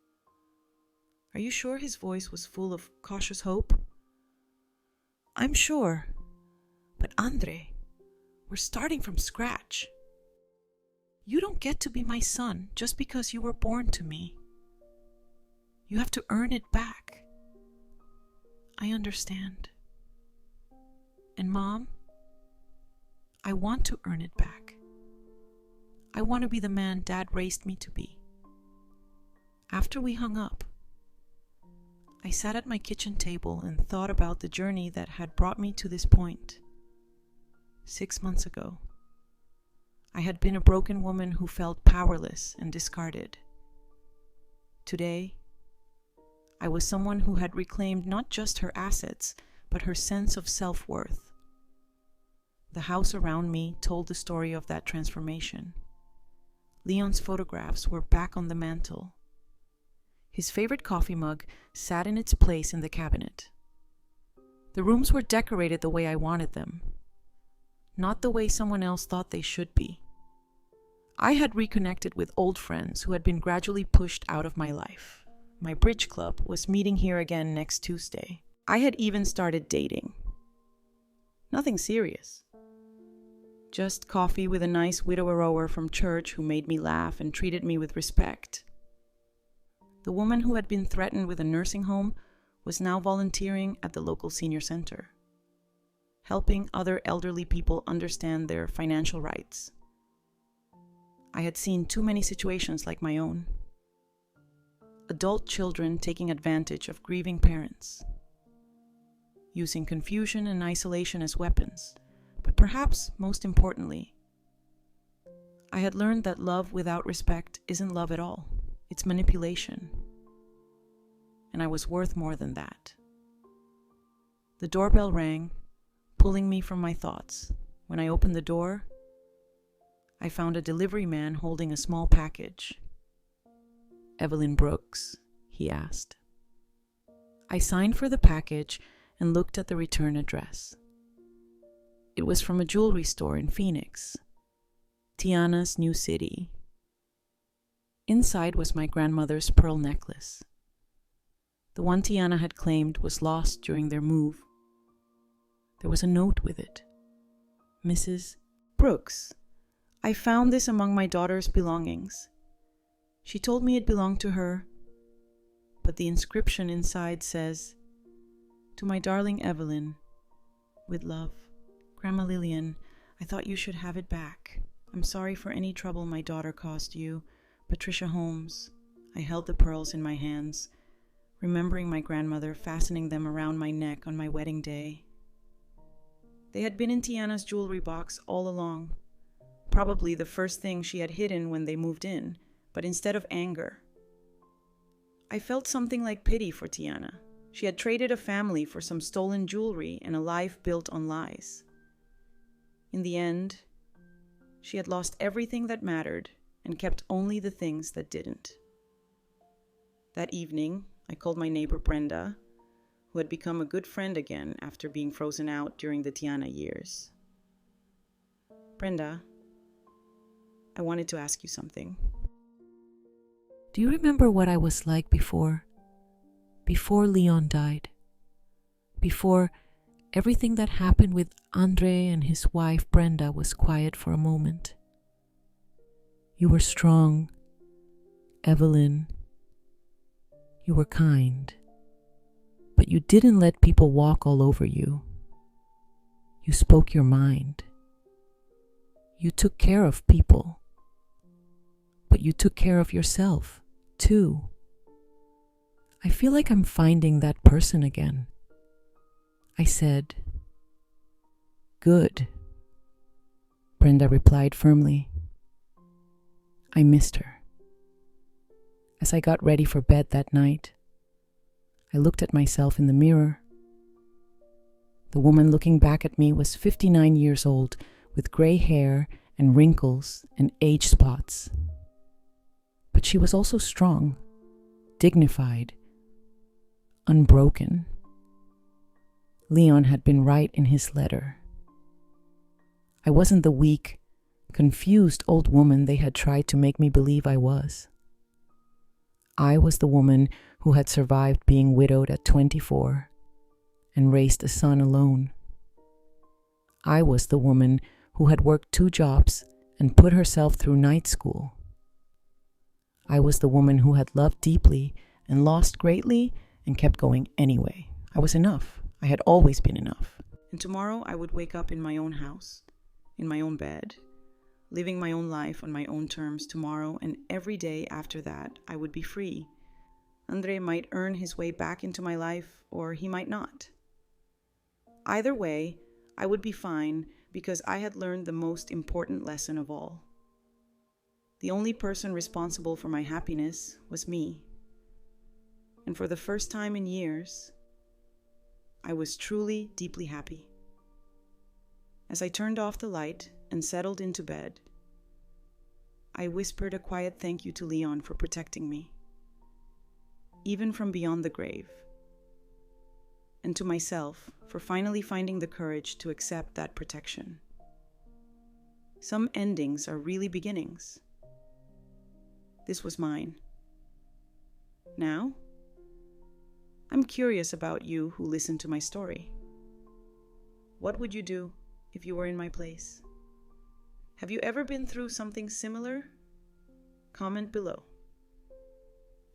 Are you sure? His voice was full of cautious hope. I'm sure. But Andre, we're starting from scratch. You don't get to be my son just because you were born to me. You have to earn it back. I understand. And Mom, I want to earn it back. I want to be the man Dad raised me to be. After we hung up, I sat at my kitchen table and thought about the journey that had brought me to this point. 6 months ago, I had been a broken woman who felt powerless and discarded. Today, I was someone who had reclaimed not just her assets, but her sense of self-worth. The house around me told the story of that transformation. Leon's photographs were back on the mantle. His favorite coffee mug sat in its place in the cabinet. The rooms were decorated the way I wanted them, not the way someone else thought they should be. I had reconnected with old friends who had been gradually pushed out of my life. My bridge club was meeting here again next Tuesday. I had even started dating. Nothing serious. Just coffee with a nice widower from church who made me laugh and treated me with respect. The woman who had been threatened with a nursing home was now volunteering at the local senior center, helping other elderly people understand their financial rights. I had seen too many situations like my own. Adult children taking advantage of grieving parents, using confusion and isolation as weapons, but perhaps most importantly, I had learned that love without respect isn't love at all. It's manipulation. And I was worth more than that. The doorbell rang, pulling me from my thoughts. When I opened the door, I found a delivery man holding a small package. "Evelyn Brooks?" he asked. I signed for the package and looked at the return address. It was from a jewelry store in Phoenix, Tiana's new city. Inside was my grandmother's pearl necklace. The one Tiana had claimed was lost during their move. There was a note with it. "Mrs. Brooks, I found this among my daughter's belongings. She told me it belonged to her, but the inscription inside says, 'To my darling Evelyn, with love, Grandma Lillian, I thought you should have it back. I'm sorry for any trouble my daughter caused you. Patricia Holmes.'" I held the pearls in my hands, remembering my grandmother fastening them around my neck on my wedding day. They had been in Tiana's jewelry box all along, probably the first thing she had hidden when they moved in, but instead of anger, I felt something like pity for Tiana. She had traded a family for some stolen jewelry and a life built on lies. In the end, she had lost everything that mattered and kept only the things that didn't. That evening, I called my neighbor Brenda, who had become a good friend again after being frozen out during the Tiana years. "Brenda, I wanted to ask you something. Do you remember what I was like before Leon died? Before everything that happened with Andre and his wife Brenda was quiet for a moment? You were strong, Evelyn. You were kind. But you didn't let people walk all over you. You spoke your mind. You took care of people. But you took care of yourself, too. I feel like I'm finding that person again." I said, "Good." Brenda replied firmly. I missed her. As I got ready for bed that night, I looked at myself in the mirror. The woman looking back at me was 59 years old, with gray hair and wrinkles and age spots. But she was also strong, dignified, unbroken. Leon had been right in his letter. I wasn't the weak, confused old woman they had tried to make me believe I was. I was the woman who had survived being widowed at 24 and raised a son alone. I was the woman who had worked 2 jobs and put herself through night school. I was the woman who had loved deeply and lost greatly and kept going anyway. I was enough. I had always been enough. And tomorrow I would wake up in my own house, in my own bed, living my own life on my own terms tomorrow, and every day after that I would be free. Andre might earn his way back into my life, or he might not. Either way, I would be fine because I had learned the most important lesson of all. The only person responsible for my happiness was me. And for the first time in years, I was truly deeply happy. As I turned off the light and settled into bed, I whispered a quiet thank you to Leon for protecting me, even from beyond the grave, and to myself for finally finding the courage to accept that protection. Some endings are really beginnings. This was mine. Now, I'm curious about you who listened to my story. What would you do if you were in my place? Have you ever been through something similar? Comment below.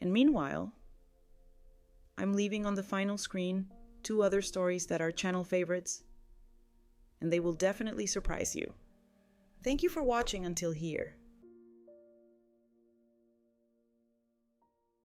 And meanwhile, I'm leaving on the final screen 2 other stories that are channel favorites, and they will definitely surprise you. Thank you for watching until here.